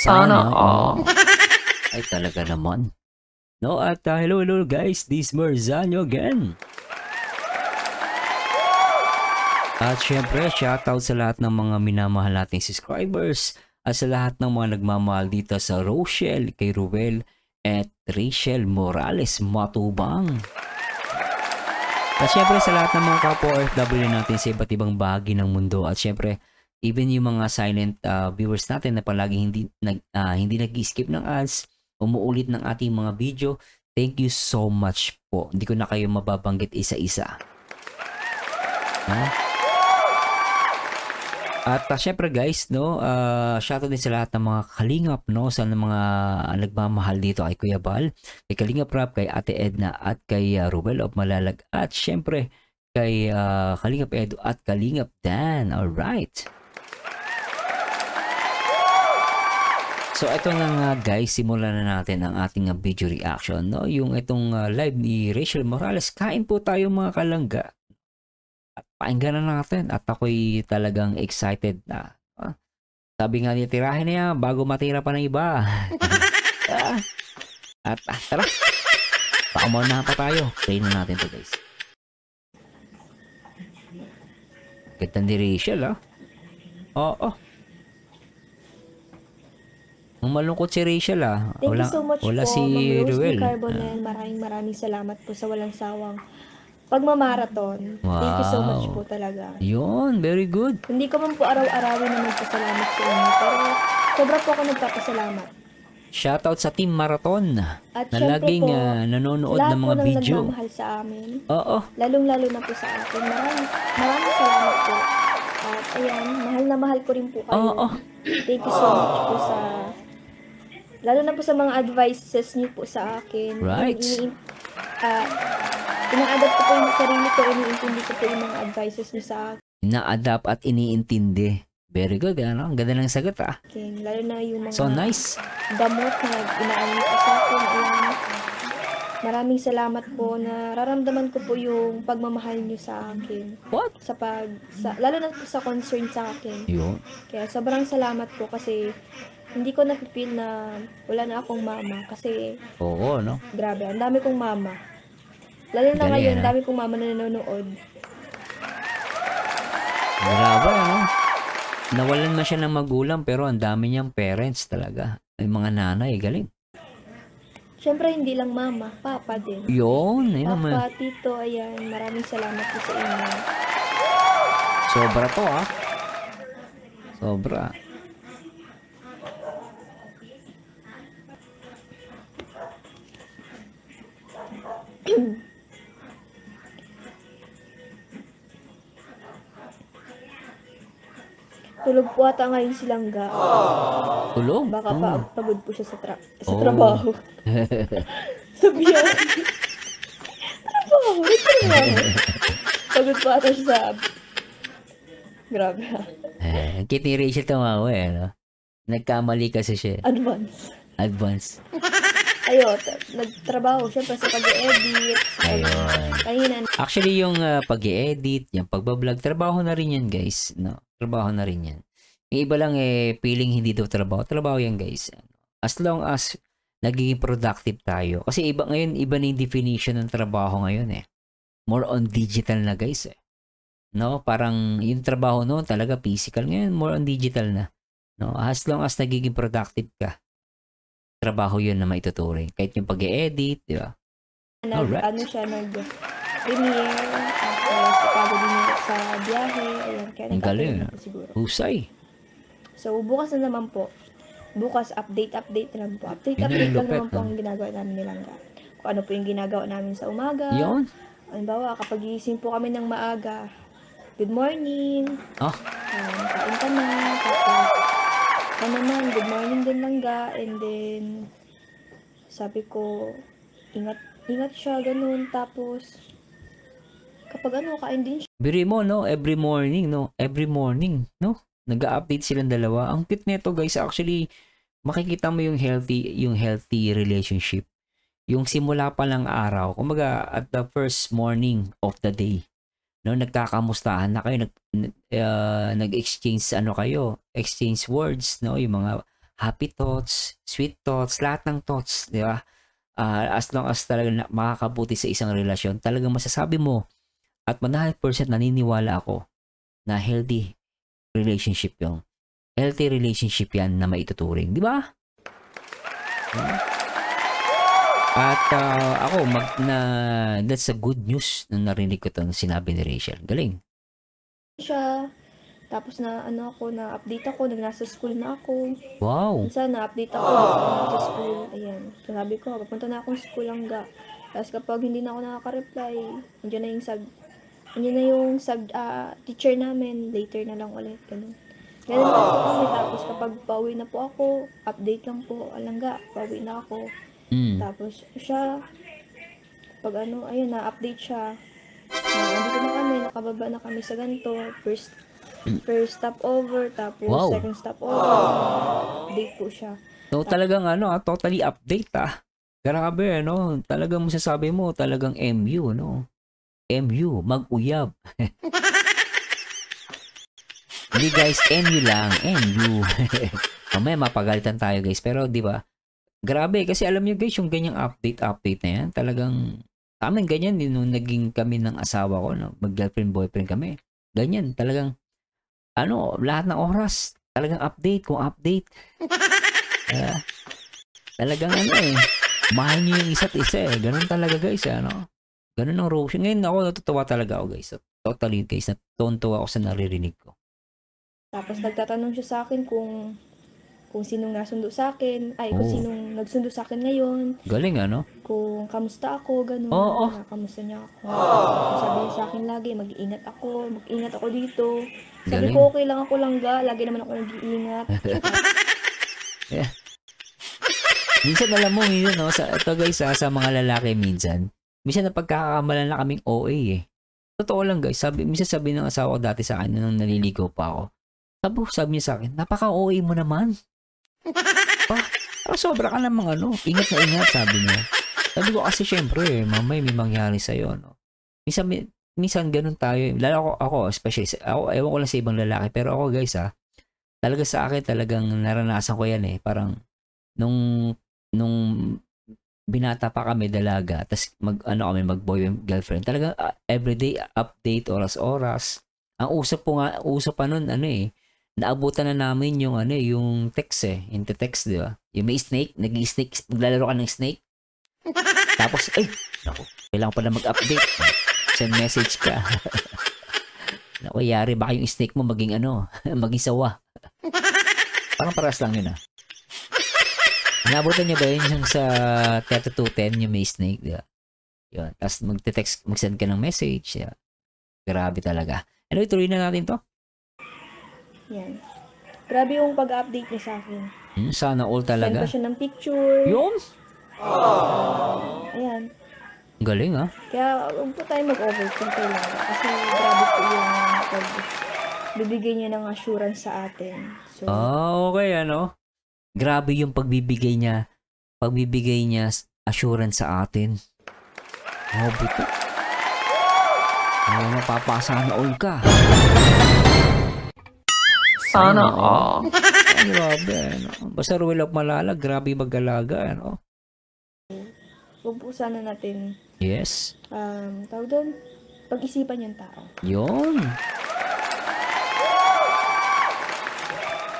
Sana Sana all. Ay talaga naman. No, at hello guys, this is Marzano again. At syempre, shoutout sa lahat ng mga minamahal nating subscribers at sa lahat ng mga nagmamahal dito sa Rochelle, kay Ruel at Rachel Morales Matubang. At syempre sa lahat ng mga kapwa OFW natin sa iba't ibang bahagi ng mundo. At syempre, even yung mga silent viewers natin na palagi hindi nag-skip ng ads, umuulit ng ating mga video. Thank you so much po. Hindi ko na kayo mababanggit isa-isa. No? At syempre guys, no, shoutout din sa lahat ng mga kalingap, no, sa mga nagmamahal dito kay Kuya Bal, kay Kalingap Rap, kay Ate Edna, at kay Ruel of Malalag, at syempre kay Kalingap Edu at Kalingap Dan. Alright. So ito na nga guys, simulan na natin ang ating video reaction, no, yung itong live ni Rachel Morales. Kain po tayo mga kalangga. At pakinggan na natin at ako'y talagang excited na. Sabi nga niya, tirahin na yan bago matira pa ng iba. At tara, paumuna pa tayo. Play na natin to guys. Ganda ni Rachel Oo. Malungkot si Rachel Thank you so much wala po, si Ma'am Rose Ruel. Carbonell. Maraming salamat po sa walang sawang pagmamarathon. Wow. Thank you so much po talaga. Yun, very good. Hindi ko man po araw-arawin na magpasalamat sa inyo, pero sobra po ako nagpapasalamat. Shoutout sa Team Marathon At na laging po, nanonood lahat ng mga po ng video. nagmamahal sa amin. Oo. Lalong-lalo na po sa akin. Maraming salamat po. At ayan, mahal na mahal ko rin po kayo. Oo. Thank you so much po sa... Lalo na po sa mga advices niyo po sa akin. Right. Ina-adapt ko po yung sarili ko, iniintindi ko po yung mga advices niyo sa akin. Na-adapt at iniintindi. Very good, ano? Ang ganda ng sagot, Lalo na yung mga So nice. gamot na inaano ko sa akin. Ayan. Maraming salamat po na nararamdaman ko po yung pagmamahal niyo sa akin. What? Lalo na po sa concern sa akin. Yun. Kaya sobrang salamat po kasi hindi ko na-feel na wala na akong mama kasi Oo, no? grabe, ang dami kong mama. Lalo na Galing, ngayon, ano? dami kong mama na nanonood. Grabe, ano? Nawalan man siya ng magulang pero ang dami niyang parents talaga. Ay mga nanay, galing. Siyempre, hindi lang mama, papa din. Yun, yun naman. Papa, tito, ayan, maraming salamat po sa inyo. Sobra to, Sobra. Tulog po ata ngayon si Langga. Tulog? Baka pagod po siya sa Oh. trabaho. Sabi niya. Trabaho? May trabaho. Pagod po ata siya sa... Grabe Cute ni Rachel tumawa, ano? Nagkamali kasi siya. Advance. Ayun, nagtrabaho siya pa sa pag-edit. Ayun. Kanina. Actually, yung pag-i-edit, yung pagbablog, trabaho na rin yan, guys. No? Trabaho na rin yan. Yung iba lang feeling hindi daw trabaho. Trabaho yan, guys. As long as nagiging productive tayo. Kasi iba na yung definition ng trabaho ngayon More on digital na, guys No? Parang yung trabaho noon talaga physical. Ngayon, more on digital na. No? As long as nagiging productive ka, trabaho yun na maituturing. Kahit yung pag-i-edit, di ba? Alright. Ano siya, nag-premiere. Tapos, pagod din niya sa biyahe. Ayan, kaya Ang galing, nagkakaroon po siguro. Husay. So, bukas na naman po. Bukas, update lang po. Update Yun ang lang lupit, naman po ang ginagawa namin nilang. Kung ano po yung ginagawa namin sa umaga. Yun. Halimbawa, kapag gising po kami ng maaga, good morning. Kain ka na. Tapos, naman, good morning din Langga. And then, sabi ko, ingat siya, ganun. Tapos, kapag kain din siya. Biri mo, no? Every morning, no? Nag-update silang dalawa. Ang cute nito, guys. Actually, makikita mo yung healthy relationship. Yung simula pa lang araw. Kumbaga, at the first morning of the day. No, nagkakamustahan na kayo, nag-exchange exchange words, no, yung mga happy thoughts, sweet thoughts, lahat ng thoughts, di ba? As long as talaga makakabuti sa isang relasyon, talagang masasabi mo at 100% naniniwala ako na healthy relationship yung. Healthy relationship yan na maituturing, di ba? At ako, that's a good news na narinig ko itong sinabi ni Rachel. Galing. Siya, tapos na na-update ako, nasa school na ako. Wow. Minsan na-update ako, nasa school. Ayan. So, sabi ko, papunta na akong school hangga. Tapos kapag hindi na ako nakaka-reply, nandiyan na yung teacher namin, later na lang ulit. Ganun. Ganun lang po kami. Tapos kapag pauwi na po ako, update lang po, alangga, pauwi na ako. Tapos siya, pag ayun, na-update siya. Andito na kami, nakababa na kami sa ganito. First stopover, tapos second stopover. Update po siya. So talagang totally update Grabe, talagang masasabi mo, talagang MU, MU, mag-uyab. Hindi guys, MU lang, MU. Mamaya mapagalitan tayo guys, pero di ba? Grabe, kasi alam niyo guys, yung ganyang update na yan, talagang amin ganyan din nung naging kami ng asawa ko, mag-girlfriend, boyfriend kami. Ganyan, talagang lahat ng oras, talagang update kung update. Talagang mahal niyo yung isa't isa Ganun talaga guys, Ganun ang Rosie. Ngayon ako natutuwa talaga ako guys. Totally guys, natutuwa ako sa naririnig ko. Tapos nagtatanong siya sa akin kung sinong nasundo sa akin, kung sinong nagsundo sa akin ngayon. Galing Kung kamusta ako, ganun. Kamusta niya ako. Sabi niya sa akin lagi, mag-iingat ako dito. Sabi Galing. ko, okay lang ako langga, lagi naman ako nag-iingat. Yeah. Minsan alam mo, ito guys, sa mga lalaki minsan napagkakamalan na kaming OA Totoo lang guys, minsan sabi ng asawa ko dati sa akin nung naliligaw pa ako. Sabi niya sa akin, napaka-OA mo naman. Sobra ka namang ingat na ingat, sabi niya. Sabi ko kasi syempre, mamay may mangyari sa'yo, Minsan ganun tayo. Lalo ako, especially, ewan ko lang sa ibang lalaki, pero ako guys, talaga sa akin, talagang naranasan ko yan Parang, nung binata pa kami dalaga, tas kami mag-boyfriend, girlfriend, talaga everyday update, oras-oras. Ang usap pa nun, naabutan na namin yung yung text yung text, di ba? Yung may snake, nag-snake, maglalaro ka ng snake. Tapos, naku, kailangan pa na mag-update. Send message ka. Naku, yari, baka yung snake mo maging maging sawa. Parang paras lang yun Naabutan niya ba yun yung sa 3210 yung may snake, di ba? Yun. Tapos mag-send ka ng message. Yeah. Grabe talaga. Anyway, tuloy na natin to. Yan. Grabe yung pag-update niya sa akin. Sana all talaga. Send pa siya ng picture. Yun? Ayan. Galing Kaya huwag po tayo mag-overthink kailangan. Kasi grabe po yung bibigay niya ng assurance sa atin. So, okay Grabe yung pagbibigay niya assurance sa atin. Buto. Mapapasa na all ka. Sana all. Grabe, Basta Ruel of Malala, grabe mag-alaga, Huwag po sana natin, yes. tawag doon, pag-isipan yung tao. Yun.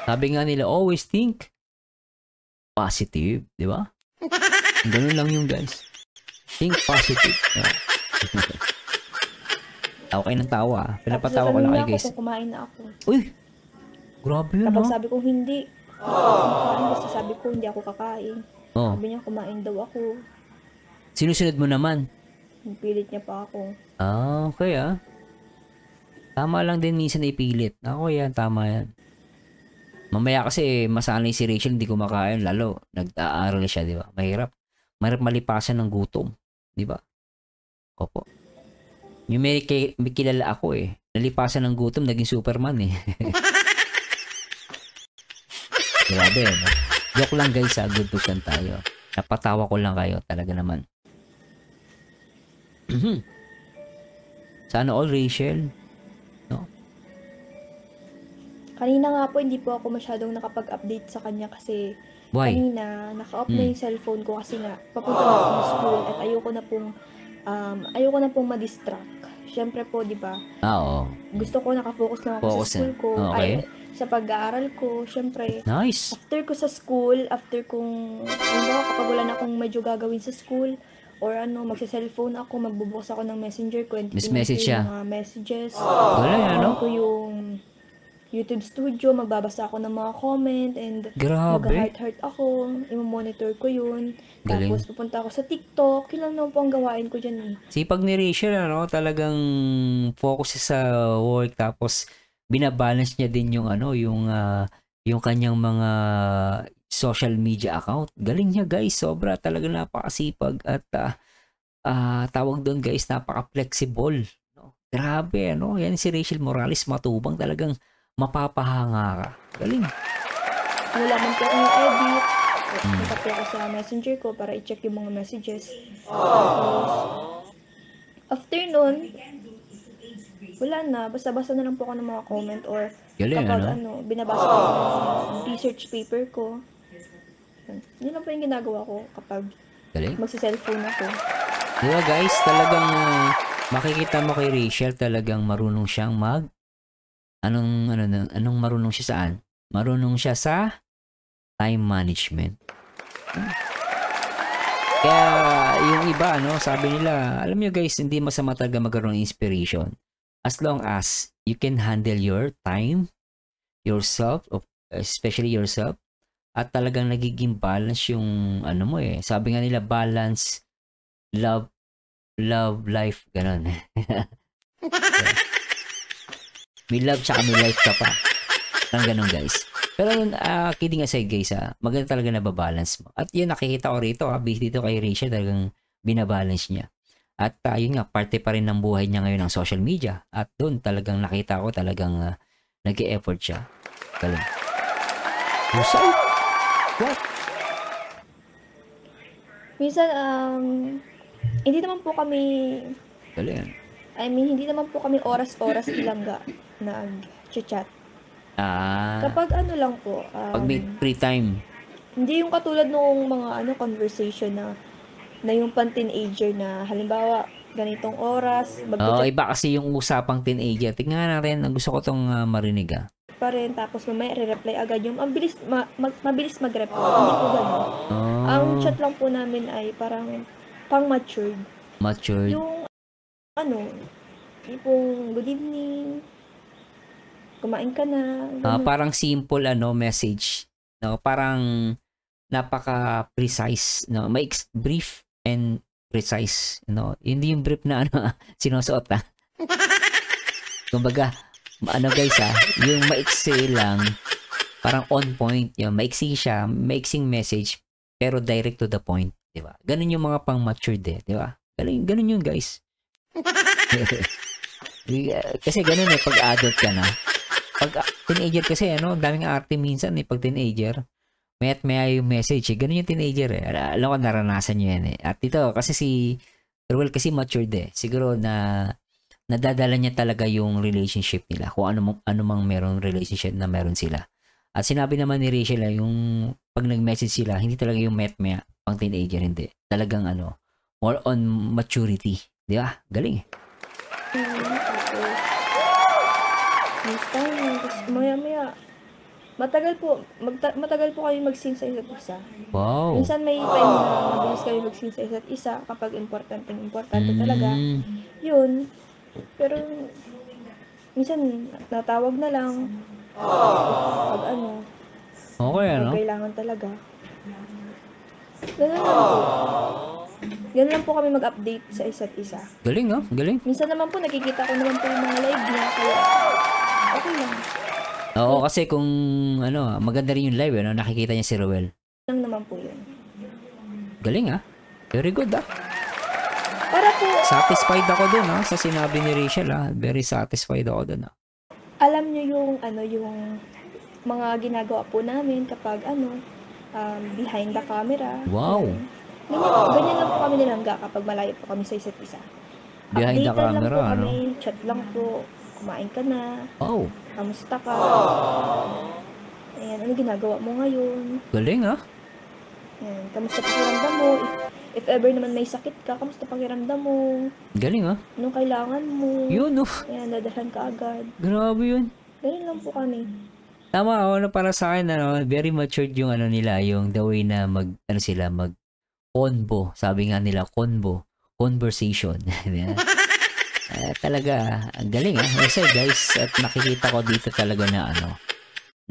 Sabi nga nila, always think positive, di ba? Ganun lang yung guys. Think positive. Tawa kayo ng tawa. Pinapatawa ko lang kayo guys. Tapos kumain na ako. Uy! Grabe yun Kapag sabi ko hindi, kasi sabi ko hindi ako kakain. Sabi niya kumain daw ako. Sinusunod mo naman? Pilit niya pa ako. Okay Tama lang din minsan ipilit. Ako yan, tama yan. Mamaya kasi masanay si Rachel hindi kumakain, lalo nag-aaral siya, di ba? Mahirap malipasan ng gutom, di ba? Opo. Yung may kilala ako nalipasan ng gutom, naging Superman Grabe, Joke lang guys, good push lang tayo. Napatawa ko lang kayo, talaga naman. Sana all Rachel, Kanina nga po hindi po ako masyadong nakapag-update sa kanya kasi Why? kanina naka-off na Hmm. yung cellphone ko kasi nga papunta na akong school at ayoko na pong ma-distract. Siyempre po, 'di ba? Oo. Gusto ko nakafocus lang ako sa Focus na. school ko, Okay. sa pag-aaral ko. Siyempre, Nice. after ko sa school, after kung halimbawa kapag wala na akong medyo gagawin sa school or magse-cellphone ako, magbubukas ako ng Messenger ko and Miss titingnan ko message yung siya. mga messages. Galing, ano? Tingnan ko yung YouTube Studio, magbabasa ako ng mga comment and Grabe. mag-heart-heart ako, i-monitor ko yun. Galing. Tapos pupunta ako sa TikTok, yun lang naman po ang gawain ko dyan eh. Sipag ni Rachel, ano, talagang focus siya sa work tapos binabalance niya din yung yung kanyang mga social media account. Galing niya, guys. Sobra talaga napakasipag at tawag doon, guys, napaka-flexible. No? Grabe, ano? Yan si Rachel Morales, matubang, talagang mapapahanga ka. Galing. Wala man po akong edit. Punta po ako sa Messenger ko para i-check yung mga messages. Tapos, after nun, wala na. Basta-basta na lang po ako ng mga comment or Galing, kapag ano? binabasa ko yung research paper ko. Yun lang po yung ginagawa ko kapag Galing. magsa-cellphone ako. Diba, guys, talagang makikita mo kay Rachel, talagang marunong siyang anong marunong siya saan? Marunong siya sa time management. Kaya yung iba, sabi nila, alam nyo guys, hindi masama talaga magkaroon ng inspiration. As long as you can handle your time, yourself, especially yourself, at talagang nagiging balance yung mo eh. Sabi nga nila, balance, love, life, ganon. May love tsaka may life ka pa. Parang ganon, guys. Pero kidding aside, guys, maganda talaga nababalance mo. At yun, nakikita ko rito, based dito kay Rachel, talagang binabalance niya. At yun nga, parte pa rin ng buhay niya ngayon ng social media. At doon talagang nakita ko talagang nag-e-effort siya. Galing. Husay? What? Minsan, hindi naman po kami, Galing. hindi naman po kami oras-oras ilangga nag-chat. Kapag lang po, pag may free time. hindi yung katulad nung mga conversation na yung pan-teenager na halimbawa ganitong oras, Iba kasi yung usapang teenager. Tingnan natin, gusto ko tong marinig pa rin, tapos mamaya re-reply agad yung mabilis mag-reply. Hindi po ganun. Ang chat lang po namin ay parang pang-matured. Matured. Yung tipong good evening, kumain ka na. Parang simple message. No, parang napaka-precise, no. May brief and precise, no. Hindi yung brief na sinusuot Kumbaga, guys yung maiksi lang, parang on point, yung maiksi siya, maiksing message, pero direct to the point, di ba? Ganun yung mga pang-matured di ba? Ganun yun, guys. Kasi ganun pag adult ka na. Pag teenager kasi, daming arte minsan pag teenager. Maya't maya yung message Ganun yung teenager Alam ko, naranasan nyo yan At ito, kasi si Ruel kasi matured Siguro na nadadala niya talaga yung relationship nila. Kung ano mang merong relationship na meron sila. At sinabi naman ni Rachel yung pag nag-message sila, hindi talaga yung maya pang teenager, hindi. Talagang more on maturity. Di ba? Galing Maya-maya, matagal po kayo mag-sync sa isa't isa. Wow. Minsan may time na mabilis kayo mag-sync sa isa't isa kapag importante talaga. Yun. Pero minsan natawag na lang. Pag Okay, kailangan talaga. Ganun lang po. Ganun lang po kami mag-update sa isa't isa. Galing, galing. Minsan naman po, nakikita ko naman po yung mga live niya, kaya okay lang. Oo, kasi kung maganda rin yung live, nakikita niya si Ruel. Lang naman po yun. Galing, Very good, Para po, satisfied ako dun, sa sinabi ni Rachel, Very satisfied ako dun, alam niyo yung, yung mga ginagawa po namin kapag, behind the camera. Wow. Ganyan lang po kami nilangga kapag malayo po kami sa isa't isa. Behind the Updated camera, lang po kami, chat lang po, kumain ka na. Oh. Kamusta ka? Ayan, ano ginagawa mo ngayon? Galing ah. Ayan, kamusta pakiramdam mo? If ever naman may sakit ka, kamusta pakiramdam mo? Galing ah. Anong kailangan mo? Yun oh. Ayan, dadalhan ka agad. Grabe yun. Ganun lang po kami. Tama ako na para sa akin, very matured yung ano nila, yung the way na mag convo. Sabi nga nila, conversation. Talaga, ang galing ah. Kasi guys, at nakikita ko dito talaga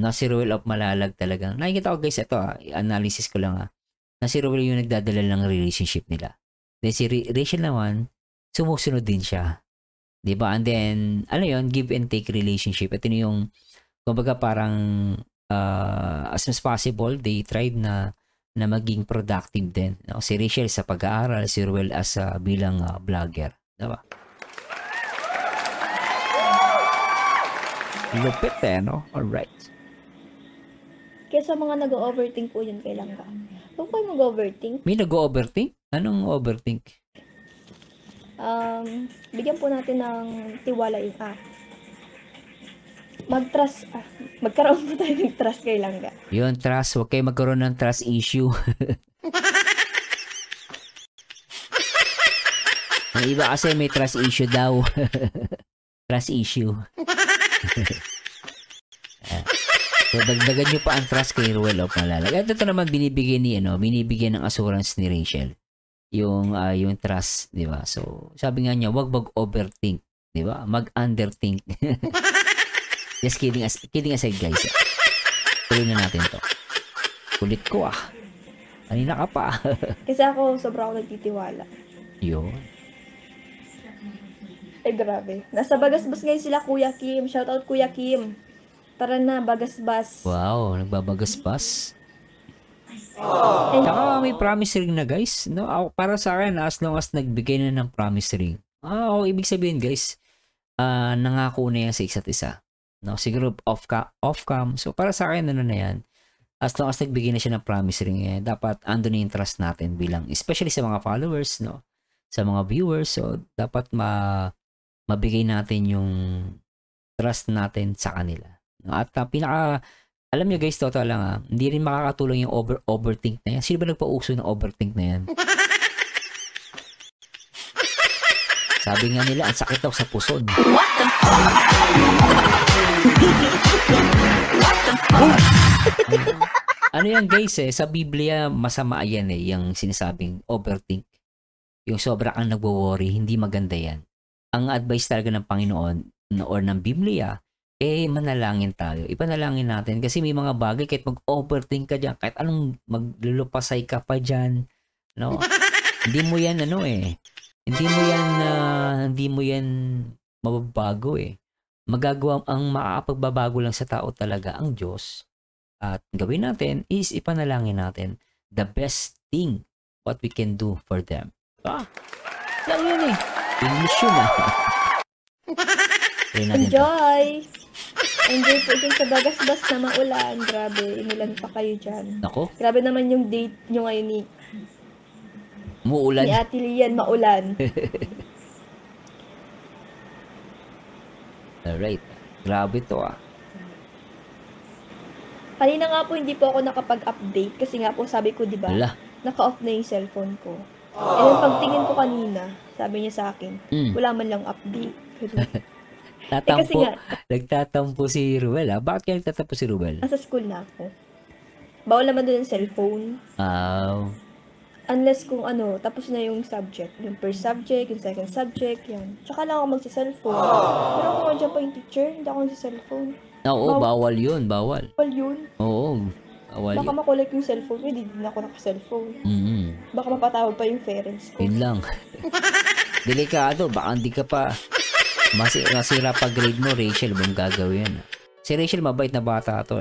na si Ruel of Malalag talaga. Nakikita ko guys, ito analysis ko lang na si Ruel yung nagdadala ng relationship nila. Then si Rachel naman, sumusunod din siya. Diba? And then, ano yun, give and take relationship. Ito yung kumbaga parang as much as possible, they tried na maging productive din. No? Si Rachel sa pag-aaral, si Ruel as bilang vlogger. Diba? Lupit no? Alright. Kaya sa mga nag-overthink po yun, kailan ka? Huwag kayo mag-overthink. May nag-overthink? Anong overthink? Bigyan po natin ng tiwala yung mag-trust, magkaroon po tayo ng trust kay Langga. Yun, trust. Huwag kayo magkaroon ng trust issue. Ang iba kasi may trust issue daw. Trust issue. So, dagdagan nyo pa ang trust kay Ruel of Malalag. At ito naman binibigyan ng assurance ni Rachel. Yung trust, di ba? So, sabi nga niya, wag mag-overthink, di ba? Mag-underthink. Just kidding aside, guys. Tuloy na natin to. Kulit ko Kanina ka pa. Kasi ako, sobra ako nagtitiwala. Yun. Ay, grabe. Nasa Bagasbas ngayon sila, Kuya Kim. Shoutout, Kuya Kim. Tara na, Bagasbas. Wow, nagbabagasbas. Saka may promise ring na, guys. No, para sa akin, as long as nagbigay na ng promise ring. Ibig sabihin, guys, nangako na yan sa isa't isa. No, siguro off-cam. So, para sa akin, na yan. As long as nagbigay na siya ng promise ring, dapat ando na yung trust natin bilang, especially sa mga followers, no? Sa mga viewers. So, dapat mabigay natin yung trust natin sa kanila. No? At alam nyo guys, totoo lang hindi rin makakatulong yung overthink na yan. Sino ba nagpa-uso ng overthink na yan? Sabi nga nila, ang sakit daw sa puson. What the fuck? Ano yan guys sa Biblia, masama yan yung sinasabing overthink. Yung sobra kang nagwo-worry, hindi maganda yan. Ang advice talaga ng Panginoon or ng Biblia, manalangin tayo. Ipanalangin natin kasi may mga bagay kahit mag-overthink ka dyan, kahit anong maglulupasay ka pa dyan, no? Hindi mo yan hindi mo yan mababago Magagawa ang makakapagbabago lang sa tao talaga ang Diyos. At gawin natin is ipanalangin natin the best thing what we can do for them. Lang yun English yun Enjoy! Enjoy po dyan sa Bagasbas na maulan. Grabe, inulan pa kayo dyan. Nako? Grabe naman yung date nyo ngayon ni Muulan. Ni Ate Lian, maulan. Alright. Grabe to Kanina nga po hindi po ako nakapag-update kasi nga po sabi ko, di ba? Naka-off na yung cellphone ko. And then pagtingin ko kanina, sabi niya sa akin, wala man lang update. Tatampo. Nagtatampo si Ruel Bakit kaya nagtatampo si Ruel? Nasa school na ako. Bawal naman doon yung cellphone. Unless kung tapos na yung subject. Yung first subject, yung second subject, yan. Tsaka lang ako magsa-cellphone. Pero kung nandiyan pa yung teacher, hindi ako magsa-cellphone. Oo, bawal yun. Bawal yun? Oo, bawal Baka makulik yung cellphone ko, hindi din ako naka-cellphone. Baka mapatawag pa yung parents ko. Yun lang. Delikado, baka hindi ka pa masira pa grade mo, Rachel, bang gagawin? Si Rachel, mabait na bata to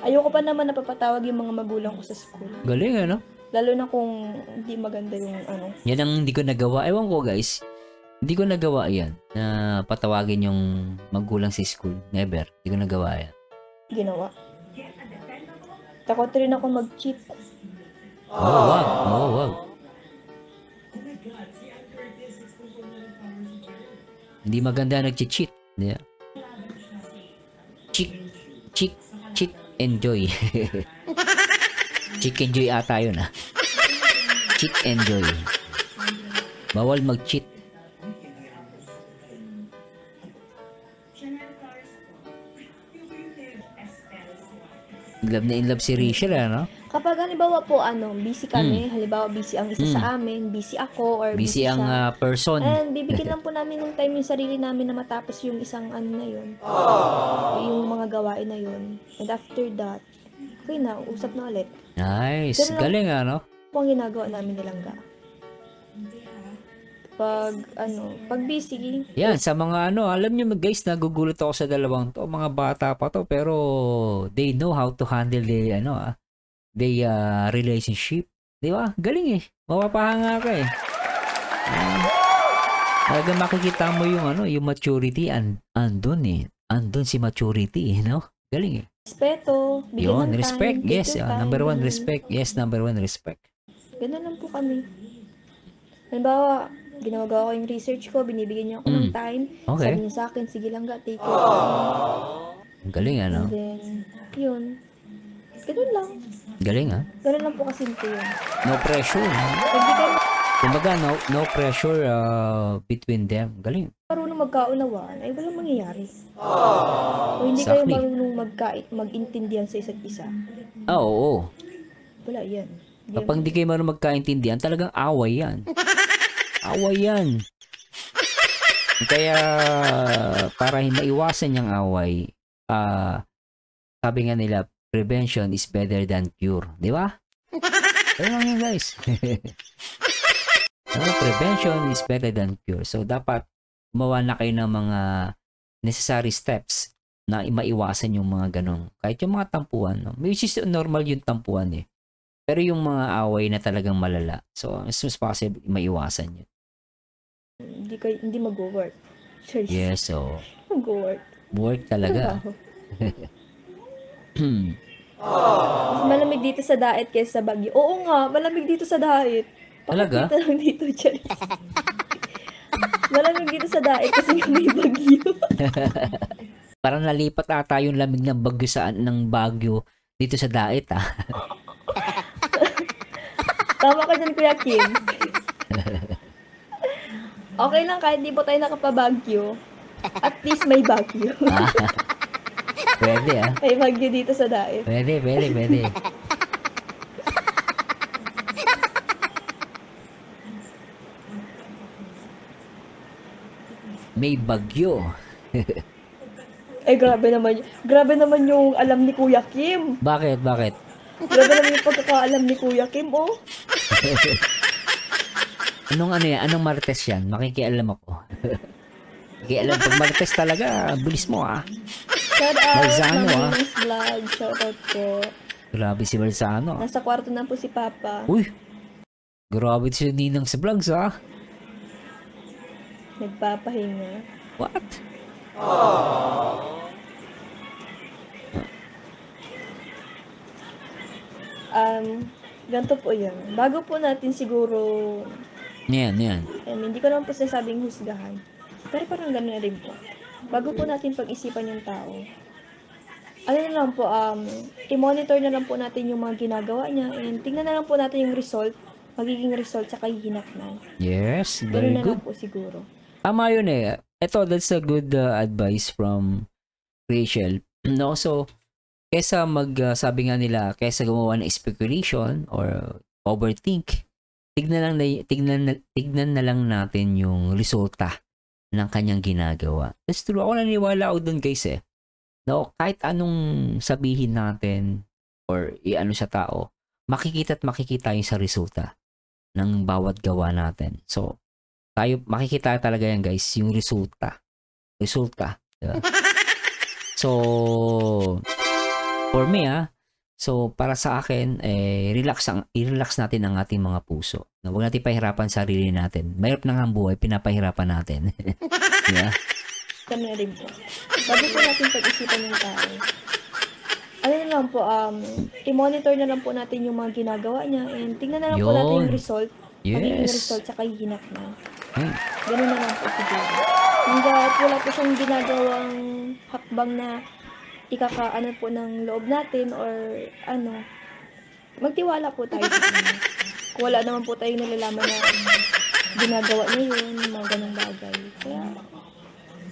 Ayoko pa naman napapatawag yung mga magulang ko sa school. Galing Lalo na kung hindi maganda yung Yan ang hindi ko nagawa. Ewan ko guys. Hindi ko nagawa yan. Na patawagin yung magulang sa school. Never. Hindi ko nagawa yan. Ginawa. Takot rin ako mag-cheat. Wag. Hindi maganda nag-cheat. Cheat enjoy. Cheat enjoy ata yun ah. Cheat enjoy. Bawal mag-cheat. In love si Rachel, ano? Kapag halimbawa po, busy kami, halimbawa busy ang isa sa amin, busy ako, or busy ang siya, person. and bibigyan lang po namin ng time yung sarili namin na matapos yung isang na yun. Yung mga gawain na yun. And after that, okay na, usap na ulit. Nice. Pero Galing, ano? Po ang ginagawa namin nilangga. Pag busy. Yan, sa mga alam nyo guys, nagugulat ako sa dalawang to. Mga bata pa to, pero they know how to handle the relationship. Di ba? Galing eh. Mapapahanga ka eh. Talaga makikita mo yung maturity andun eh. Andun si maturity, no? Galing eh. Respeto, bigyan ng respect. time. Yes, number one, respect. Yes, number one, respect. Ganun lang po kami. Halimbawa, ginagawa ko yung research ko, binibigyan niya ako ng time. Okay. Sabi niya sa akin, sige lang ga, take your time. Galing, ano? And then, yun. Ganun lang. Galing, ha? Ganun lang po kasimple yun. No pressure, ha? Hindi kayo Kumbaga, no pressure between them. Galing. marunong magkaunawaan, ay walang mangyayari. O hindi kayo marunong mag-intindihan sa isa't isa. Oo. Wala yan. Kapag hindi kayo marunong magkaintindihan, talagang away yan. Away yan. Kaya, para maiwasan yung away, sabi nga nila, prevention is better than cure. Di ba? Ayun lang yun, guys. Prevention is better than cure. So, dapat gumawa na kayo ng mga necessary steps na maiwasan yung mga ganong. Kahit yung mga tampuan. No? Which is normal yung tampuan eh. Pero yung mga away na talagang malala. So, as much as possible, maiwasan yun. Hindi mag-work. Sure. Yes, so. Mag-work. Work talaga. Mas malamig dito sa Daet kaysa sa Baguio. Oo nga, malamig dito sa Daet. Talaga? Pakita lang dito, Charis. Malamig dito sa Daet kasi may Baguio. Parang nalipat ata yung lamig ng Baguio dito sa Daet, ah. Tama ka dyan, Kuya Kim. Okay lang kahit di po tayo nakapabagyo. At least may Baguio. Pwede, ah. May Baguio dito sa Daet. Pwede. May bagyo. Ay, grabe naman yung alam ni Kuya Kim. Bakit? Grabe naman yung pagkakaalam ni Kuya Kim, oh. Anong Martes yan? Makikialam ako. Makikialam. Pag Martes talaga, bilis mo, ah. Shout out, Marzano, Mami's Vlog. Shout out po. Grabe si Marzano. Nasa kwarto na po si Papa. Uy! Grabe si Ninang sa vlogs, ah. Nagpapahinga. What? Ganito po yan. Bago po natin siguro, Yan. hindi ko naman po sinasabing husgahan. Pero parang gano'n na rin po. Bago po natin pag-isipan yung tao, na lang po, i-monitor na lang po natin yung mga ginagawa niya and tingnan na lang po natin yung result, magiging result sa kahihinatnan. Yes, very Ganun na good. lang po siguro. Tama yun eh. Ito, that's a good advice from Rachel. No, so, kesa sabi nga nila, kesa gumawa ng speculation or overthink, tignan na lang natin yung resulta ng kanyang ginagawa. That's true. Ako naniwala ako dun, guys eh. No, kahit anong sabihin natin or i-ano sa tao, makikita yung sa resulta ng bawat gawa natin. So, tayo makikita talaga yan, guys, yung resulta. Diba? So, for me, so para sa akin, i-relax natin ang ating mga puso. Huwag natin pahirapan sarili natin. Mahirap na nga ang buhay, pinapahirapan natin. Yeah. Kami na rin po. Bago po natin pag-isipan yung tao, na lang po, i-monitor na lang po natin yung mga ginagawa niya and tingnan na lang po natin yung result. Magiging result sa kahihinatnan. Ganun na lang po siguro. Hanggat wala po siyang ginagawang hakbang na ikakaano po ng loob natin or ano, magtiwala po tayo sa kanya. Kung wala naman po tayong nalalaman na ginagawa niya yun, mga ganong bagay. Kaya,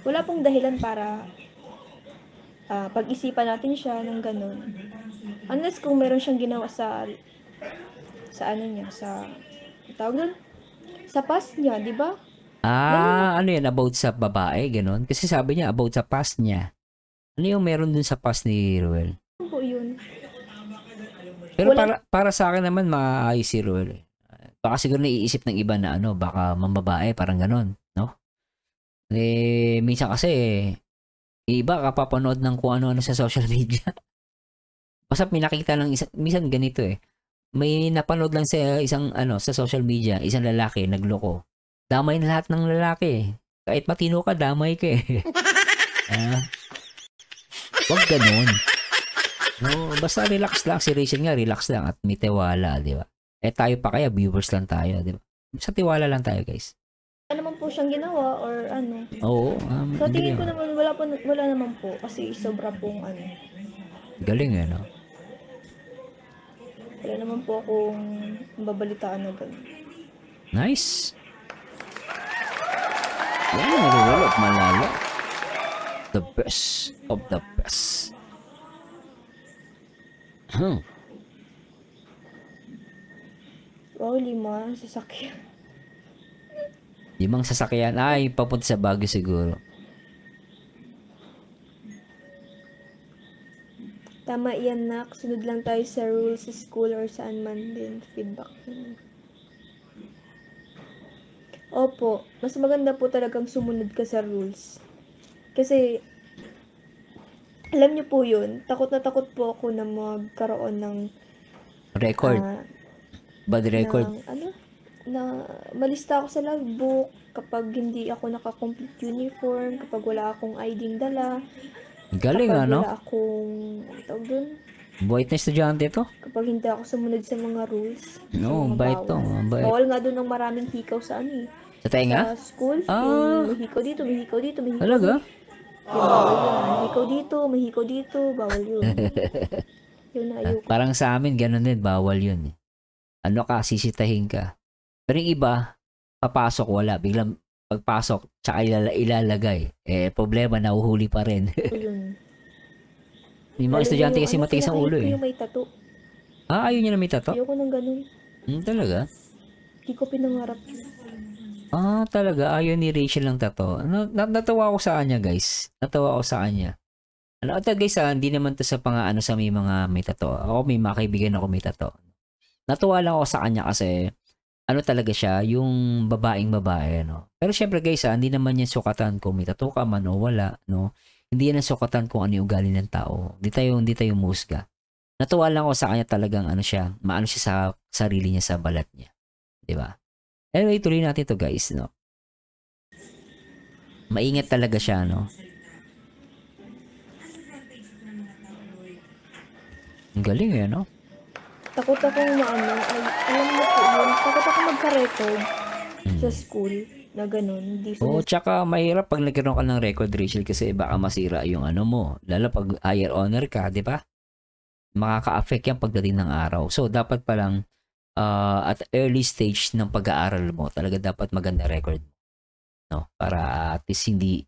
wala pong dahilan para pag-isipan natin siya ng ganon. Unless kung meron siyang ginawa sa ano niya, sa, tawag doon, sa past niya, di ba? Ano yan, about sa babae, ganon? Kasi sabi niya, about sa past niya. Ano yung meron dun sa past ni Ruel? Ano po yun? Pero para sa akin naman, maayos si Ruel. Baka siguro naiisip ng iba na ano, baka mambabae, parang ganon, no? Eh, minsan kasi, iba kapapanood ng kung ano-ano sa social media. Basta pinakita lang, minsan ganito eh. May napanood lang sa isang, sa social media, isang lalaki, nagloko. Damay na lahat ng lalaki. Kahit matino ka, damay ka eh. Wag ganun. No, basta relax lang. Si Rachel nga, relax lang at may tiwala, di ba? Eh tayo pa kaya, viewers lang tayo, di ba? Basta tiwala lang tayo, guys. Wala naman po siyang ginawa or ano. Oo. So tingin ko naman, wala naman po. Kasi sobra pong ano. Galing eh, no? Wala naman po akong babalitaan na gano'n. Nice. Yan, nalulot, malala. The best of the best. Wow, 5 sasakyan. 5 sasakyan. Ay, papunta sa Baguio siguro. Tama yan, nak. Sunod lang tayo sa rules sa school or saan man din. Feedback naman. Opo, mas maganda po talagang sumunod ka sa rules. Kasi, alam niyo po yun, takot na takot po ako na magkaroon ng record. Bad record. Na malista ako sa logbook kapag hindi ako naka-complete uniform, kapag wala akong ID dala. Galing ano? Kapag wala akong, tawag dun? Buwait na estudyante to? Kapag hindi ako sumunod sa mga rules. No, bait to. Bawal nga doon ng maraming hikaw sa ano eh. Sa tenga? Sa school. May hikaw dito, may hikaw dito, may hikaw talaga? dito. Bawal yun. May hikaw dito, may hikaw dito. Bawal yun. Yun na ayoko. Parang sa amin, ganun din. Bawal yun. Ano ka, sisitahin ka. Pero yung iba, papasok, wala. Biglang pagpasok, tsaka ilalagay. Eh, problema, nahuhuli pa rin. Yun. Yung mga estudyante kasi matigas ang ulo eh. Yung may tattoo. Ayaw niya na may tattoo? Ayoko nang ganun. Talaga? Hindi ko pinangarap. Talaga? Ayaw ni Rachel ng tattoo. Natawa ako sa kanya, guys. Natawa ako sa kanya. Ito guys, hindi naman to sa sa may mga may tattoo. Ako may mga kaibigan ako may tattoo. Natuwa lang ako sa kanya kasi talaga siya, yung babaeng babae, no? Pero syempre guys, hindi naman yan sukatan kung may tattoo ka man o wala, no? Hindi yan ang sukatan kung ano yung ugali ng tao. Hindi tayo musga. Natuwa lang ako sa kanya talagang maano siya sa sarili niya, sa balat niya. 'Di ba? Anyway, tuloy natin to guys, no? Maingat talaga siya, no? Ang galing eh, no? Takot akong alam mo po yun, takot ako magka-record sa school na ganun. Tsaka mahirap pag nagkaroon ka ng record, Rachel, kasi baka masira yung mo. Lalo pag higher honor ka, di ba? Makaka-affect yan pagdating ng araw. So, dapat palang at early stage ng pag-aaral mo, talaga dapat maganda record. No? Para at least hindi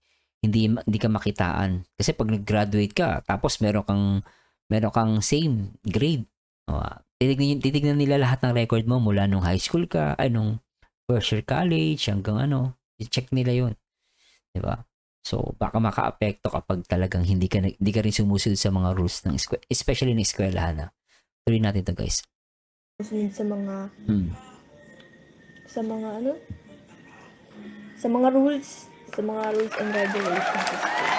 ka makitaan. Kasi pag nag-graduate ka, tapos meron kang same grade. Titignan nila lahat ng record mo mula nung high school ka, nung first year college, hanggang i-check nila yun. Diba? So, baka maka-apekto kapag talagang hindi ka rin sumusunod sa mga rules ng especially ng eskwelahan. Tuloy natin to guys. Susunod sa mga rules and regulations sa school.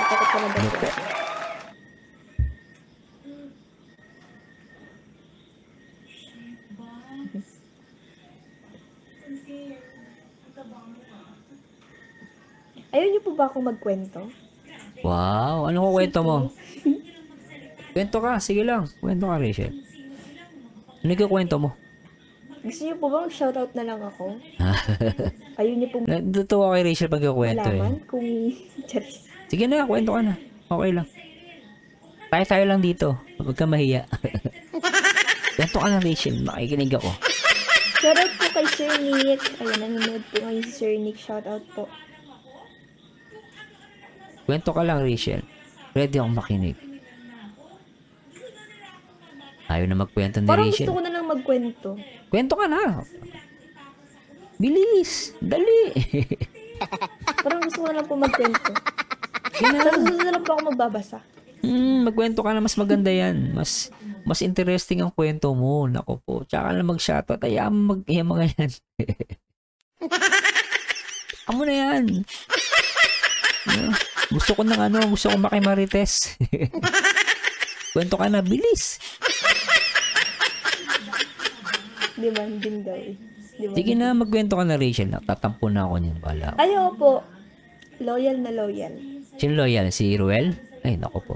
Takot ka na ba siya? Ayaw niyo po ba akong magkwento? Wow, ano ko kwento mo? Kwento ka, sige lang. Kwento ka, Rachel. Ano yung kwento mo? Gusto niyo po ba mag-shoutout na lang ako? Ayaw niyo po Natutuwa kay Rachel pag kwento malaman kung... Sige na, kwento ka na. Okay lang. Tayo lang dito. Huwag ka mahiya. Ganto ka lang, Rachel. Makikinig ako. Shoutout po kay Sir Nick. Ayun, nanonood po ngayon si Sir Nick. Shoutout po. Kwento ka lang, Rachel. Ready akong makinig. Ayaw na magkwento ni Parang Rachel. gusto ko na lang magkwento. Kwento ka na. Bilis. Dali. Parang gusto ko na lang po magkwento. Yan na. Tapos gusto na lang po ako magbabasa. Magkwento ka na. Mas maganda yan. Mas interesting ang kwento mo. Nako po. Tsaka na mag-shoutout. Ayaw mga yan. Amo na yan. Gusto ko makimarites. Kwento ka na. Bilis. Di ba? Din daw eh. Di ba? Sige na. Magkwento ka na, Rachel. Tatampo na ako niyan. Bala. Ayaw po. Loyal na loyal. Sino loyal? Si Ruel? Ay, nako po.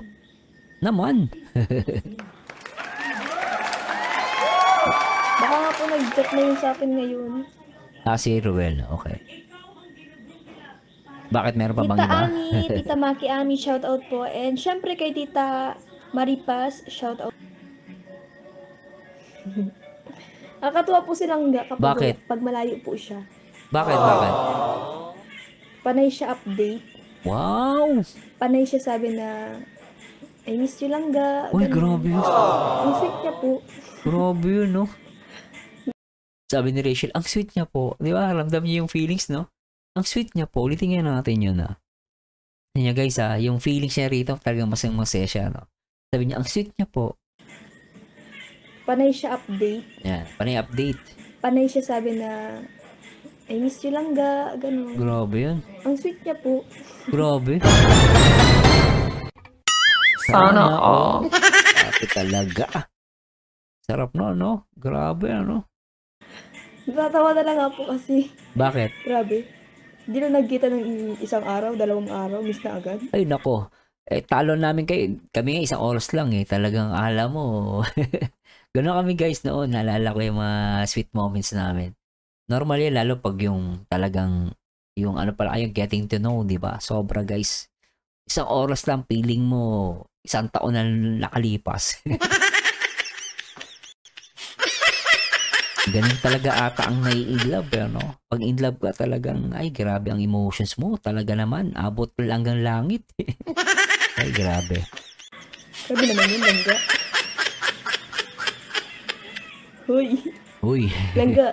Naman. Baka nga po nag-chat na yun sa akin ngayon. Si Ruel. Okay. Bakit meron pa bang Tita iba? Ami, Tita Maki Ami, shoutout po. And syempre kay Tita Maripas, shoutout. Nakakatuwa po silang kapag pag malayo po siya. Bakit? Panay siya update. Wow! Panay siya sabi na, I miss you lang ga. Uy, Ganun. grabe yun. Ang sweet niya po. Grabe yun, no? Sabi ni Rachel, ang sweet niya po. Di ba? Ramdam niyo yung feelings, no? Ang sweet niya po. Ulitin nga natin yun, ha? Yan guys, ha? Yung feelings niya rito, talagang masaya siya, no? Sabi niya, ang sweet niya po. Panay siya update. Yan, panay update. Panay siya sabi na, I miss you lang ga. Ganun. Grabe yun. Ang sweet niya po. Grabe. Sana all. Grabe talaga. Sarap no? Grabe, ano? Natatawa na lang nga po kasi. Bakit? Grabe. Hindi na nagkita ng isang araw, 2 araw, miss na agad. Ay, nako. Talo namin kami nga 1 oras lang eh. Talagang alam mo. Gano'n kami guys noon. Naalala ko yung mga sweet moments namin. Normal yan, lalo pag yung talagang, yung ano pala kayo, getting to know, di ba? Sobra guys. 1 oras lang, feeling mo, 1 taon na nakalipas. Ganun talaga ata ang nai-inlove, no? Pag inlove ka talagang, ay grabe ang emotions mo. Talaga naman, abot lang hanggang langit. Ay grabe. Grabe naman yun, langga. Huy. Langga.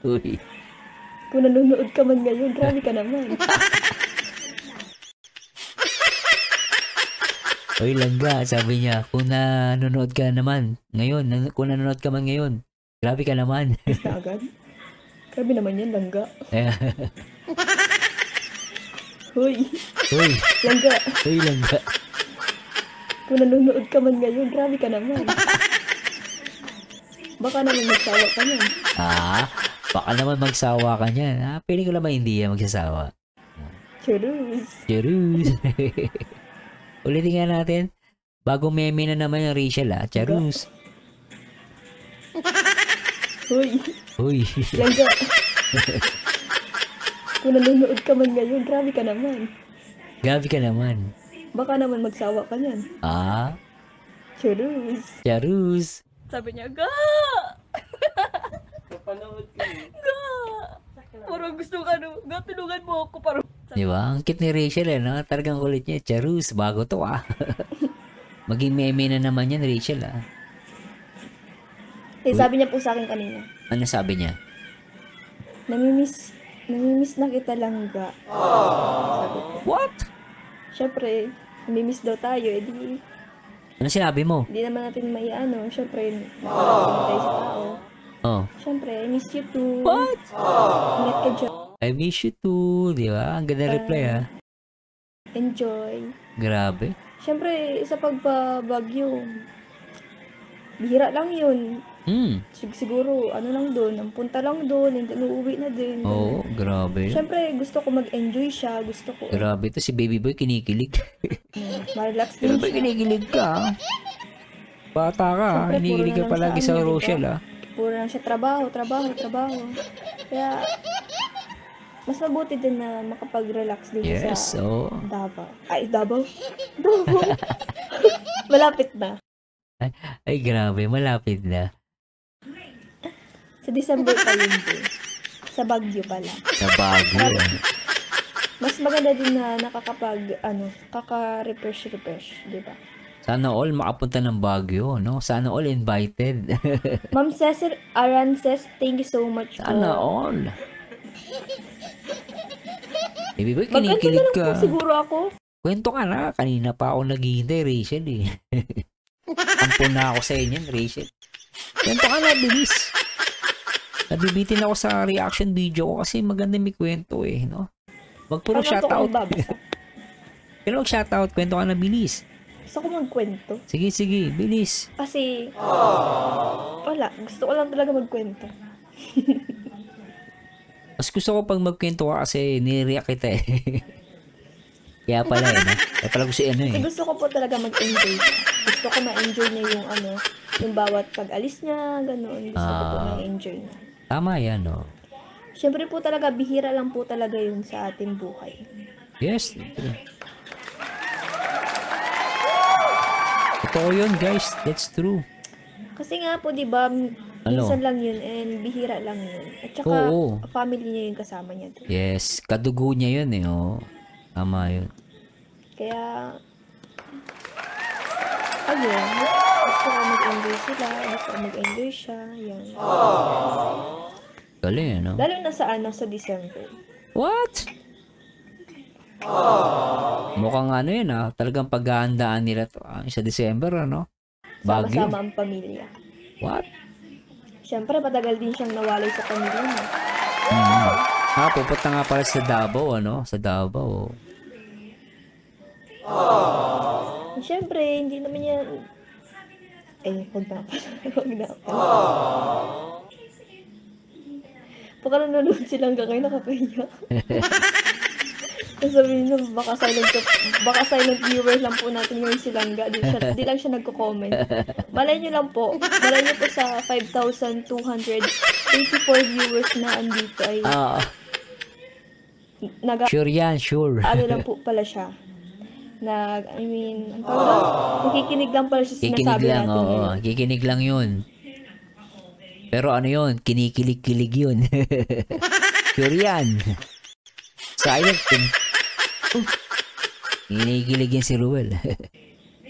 Uy. Kung nanonood ka man ngayon, grabe ka naman. Uy, langga, sabi niya, kung nanonood ka naman ngayon, kung nanonood ka man ngayon, grabe ka naman. Miss na agad? Grabe naman yan, langga. Huy. Langga. Uy, langga. Kung nanonood ka man ngayon, grabe ka naman. Baka naman magsawa ka niyan. Baka naman magsawa ka niyan. Piling ko naman hindi yan magsasawa. Charus. Ulitin nga natin. Bagong meme na naman yung Rachel, Charus. Huy. Langga. Kung nanonood ka man ngayon, grabe ka naman. Grabe ka naman. Baka naman magsawa ka niyan. Charus. Sabi niya, ga! Napanood ko eh. Ga! Parang gusto ka, ga, tulungan mo ako. Parang... Di ba? Ang cute ni Rachel, no? Talagang kulit niya. Charus, bago to, Maging meme na naman yan, Rachel, sabi niya po sa akin kanina. Ano sabi niya? Namimiss na kita lang, ga. Sabi ko. What? Siyempre, namimiss daw tayo, edi... Ano sinabi mo? Hindi naman natin siyempre, nakakalimutan tayo sa tao. Siyempre, I miss you too. What? Ingat ka dyan. I miss you too, di ba? Ang ganda reply, Enjoy. Grabe. Siyempre, sa pagbabagyo, bihira lang yun. Siguro, lang doon, ang punta lang doon, and then uuwi na din. Oo, grabe. Siyempre, gusto ko mag-enjoy siya, gusto ko. Grabe to, si baby boy kinikilig. Ma-relax din Baby boy, siya. kinikilig ka. Bata ka, Siyempre, kinikilig ka puro na lang palagi sa sa ano, di ba? Rochelle, Puro na siya trabaho. Kaya, mas mabuti din na makapag-relax din siya Yes, sa Davao. Ay, Davao? Malapit na. Ay, grabe, malapit na. Sa December pa yun din. Sa Baguio pala. Sa Baguio. Mas maganda din na kaka-refresh, di ba? Sana all makapunta ng Baguio, no? Sana all invited. Ma'am Cecil Arances, thank you so much Sana po. all. Baby boy, Magkanta na kinikilig lang ka. po siguro ako. Kwento ka na. Kanina pa ako naghihintay, Rachel, eh. Ampun na ako sa inyo, Rachel. Kwento ka na, bilis. Nabibitin ako sa reaction video ko kasi maganda may kwento, eh, no? Wag puro shoutout. Pero wag shoutout, kwento ka na, bilis. Gusto ko magkwento. Sige, sige, bilis. Kasi, wala. Gusto ko lang talaga magkwento. Mas gusto ko pag magkwento ka kasi nire-react kita, eh. Kaya pala, eh, no? Kaya pala gusto ano, eh. Kasi gusto ko po talaga mag-enjoy. Gusto ko ma-enjoy niya yung yung bawat pag-alis niya, gano'n. Gusto ko po ma-enjoy niya. Tama yan, no? Siyempre po talaga, bihira lang po talaga yun sa ating buhay. Yes. Totoo yun, guys. That's true. Kasi nga po, di ba, minsan lang yun and bihira lang yun. At saka, family niya yung kasama niya. Doon. Yes. Kadugo niya yun, eh. Oh. Tama yun. Kaya, ayun. Gusto ko mag-enjoy sila. Gusto ko mag-enjoy siya. Yan. Galing, ano? Lalo na sa December. What? Mukhang ano yun, ah. Talagang paghahandaan nila to. Sa December, ano? Baguio. Sama-sama ang pamilya. What? Siyempre, matagal din siyang nawalay sa pamilya niya. Pupunta nga pala sa Davao, ano? Sa Davao. Siyempre, hindi naman niya... huwag na pala. Huwag na pala. Pagka nanonood silang gagawin, nakakahiya. Sabihin nyo, baka silent viewers lang po natin ngayon silang di lang siya nagko-comment. Malay nyo lang po. Malay nyo po sa 5,284 viewers na andito ay... Sure yan, sure. Ano lang po pala siya. Nakikinig lang pala siya sinasabi lang, natin. Kikinig lang yun. Pero ano yun? Kinikilig-kilig yun. Sure yan. Silent din. Kinikilig yan si Ruel.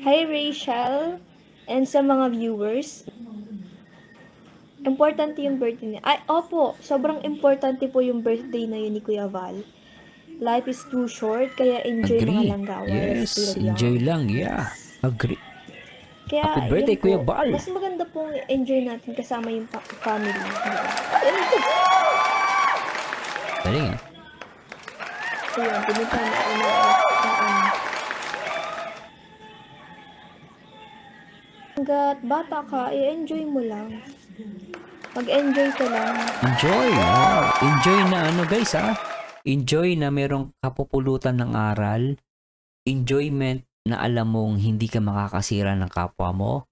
Hi Rachel and sa mga viewers. Importante yung birthday niya. Ay, opo. Sobrang importante po yung birthday na yun ni Kuya Val. Life is too short, kaya enjoy mga langgaway. Yes, enjoy lang. Yeah, agree. Kaya, happy birthday, po, Kuya Val. Mas maganda pong enjoy natin kasama yung family. Galing, ah. Ayun, pinunta na ako hanggat bata ka, i-enjoy mo lang. Mag-enjoy ka lang. Enjoy. Enjoy na ano, guys, ah. Enjoy na merong kapupulutan ng aral. Enjoyment na alam mong hindi ka makakasira ng kapwa mo.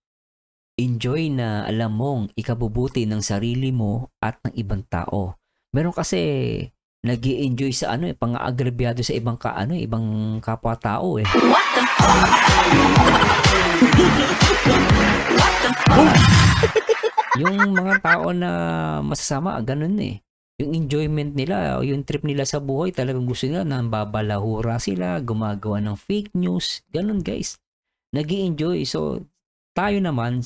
Enjoy na alam mong ikabubuti ng sarili mo at ng ibang tao. Meron kasi nag-i-enjoy sa pang-agrabyado sa ibang ibang kapwa-tao, eh. What the fuck? Yung mga tao na masasama, ganun, eh. Yung enjoyment nila, yung trip nila sa buhay, talagang gusto nila na babalahura sila, gumagawa ng fake news. Ganun, guys. Nag-i-enjoy. So, tayo naman,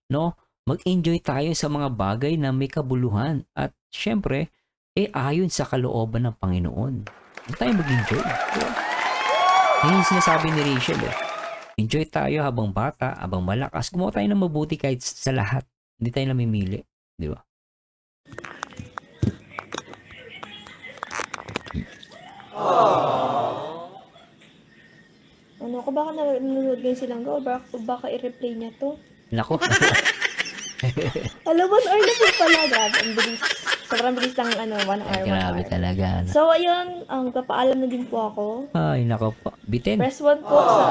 no, mag-enjoy tayo sa mga bagay na may kabuluhan. At, syempre, ayon sa kalooban ng Panginoon. Huwag tayo mag-enjoy. Diba? Yan yung sinasabi ni Rachel, eh. Enjoy tayo habang bata, habang malakas. Gumawa tayo ng mabuti kahit sa lahat. Hindi tayo namimili. Di ba? Ano ko, baka nanonood ngayon silang go, baka i-replay niya to. Nako. Alam mo, 1 hour na po pala. Grabe, ang bilis. Sobrang bilis ng 1 hour. Grabe talaga. So, ayun, papaalam na din po ako. Ay, nako po. Bitin. Press 1 po sa...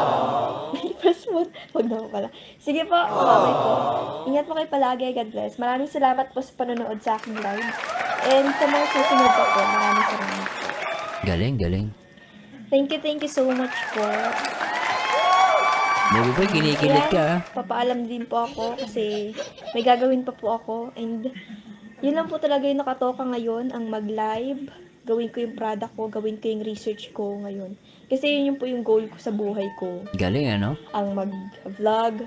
Press 1. Huwag na po pala. Sige po, bye po. Ingat po kayo palagi. God bless. Maraming salamat po sa panonood sa aking live. And sa mga susunod po, maraming salamat po. Galing, galing. Thank you so much po. Baby boy, kinikilig ka. Ayan, papaalam din po ako kasi may gagawin pa po ako. And yun lang po talaga yung nakatoka ngayon, ang mag-live. Gawin ko yung product ko, gawin ko yung research ko ngayon. Kasi yun yung po yung goal ko sa buhay ko. Galing, ano? Ang mag-vlog,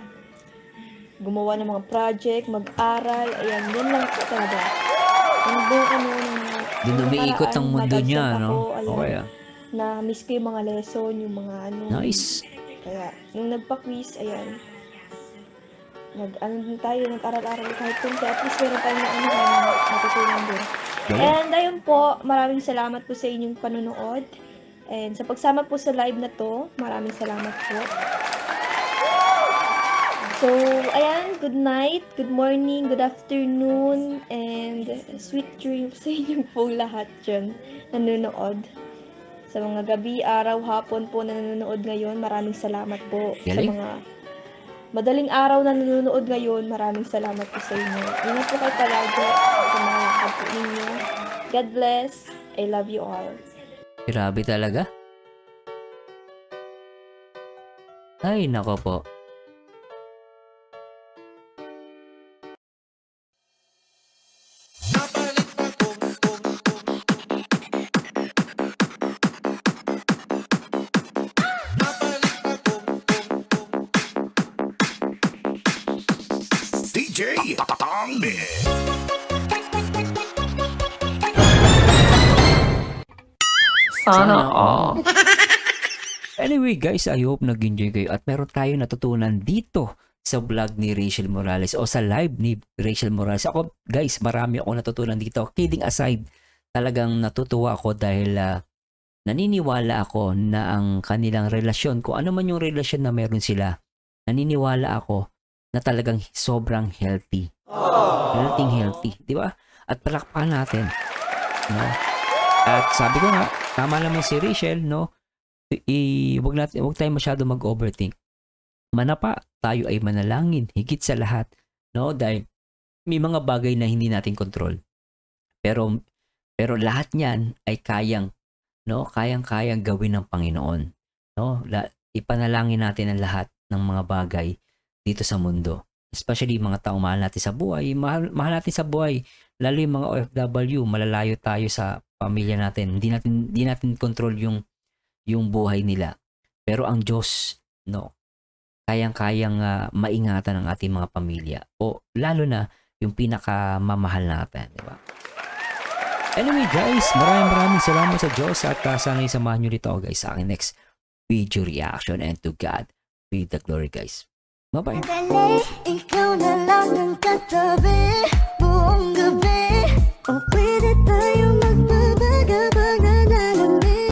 gumawa ng mga project, mag-aral, ayan, yun lang po talaga. Yung buong ano, Doon umiikot ang mundo niya, no? Okay, na miss ko yung mga lesson, yung mga ano. Nice. Kaya, nung nagpa-quiz, ayan, nag-aral-aral kahit kung at least meron tayong natutunan din. And ayun po, maraming salamat po sa inyong panonood. And sa pagsama po sa live na to, maraming salamat po. So, ayan, good night, good morning, good afternoon, and sweet dreams sa inyong po lahat dyan nanonood. Sa mga gabi, araw, hapon po na nanonood ngayon, maraming salamat po. Galing. Sa mga madaling araw na nanonood ngayon, maraming salamat po sa inyo. Ingat po kayo palagi sa mga lakad po ninyo. God bless. I love you all. Grabe talaga. Ay, nako po. DJ Tommy. Sana all. Anyway guys, I hope nag-enjoy kayo at meron tayong natutunan dito sa vlog ni Rachel Morales o sa live ni Rachel Morales. Ako guys, marami ako natutunan dito. Kidding aside, talagang natutuwa ako dahil naniniwala ako na ang kanilang relasyon, kung ano man yung relasyon na meron sila, naniniwala ako na talagang sobrang healthy. Healthy, di ba? At palakpakan natin, no? At sabi ko nga, tama naman si Rachel, no? Wag tayo masyado mag-overthink. Manapa, tayo ay manalangin higit sa lahat, no? Dahil may mga bagay na hindi natin kontrol. Pero lahat niyan ay kayang gawin ng Panginoon, no? Ipanalangin natin ang lahat ng mga bagay dito sa mundo. Especially mga taong mahal natin sa buhay, mahal natin sa buhay, lalo yung mga OFW, malalayo tayo sa pamilya natin. Hindi natin control yung buhay nila. Pero ang Diyos, no, kayang-kayang maingatan ang ating mga pamilya. O lalo na yung pinakamamahal natin, di ba? Anyway guys, maraming salamat sa Diyos at sana isamahan nyo dito guys sa aking next video reaction, and to God be the glory guys. Bye-bye. Ikaw na lang ang katabi buong gabi. O pwede tayo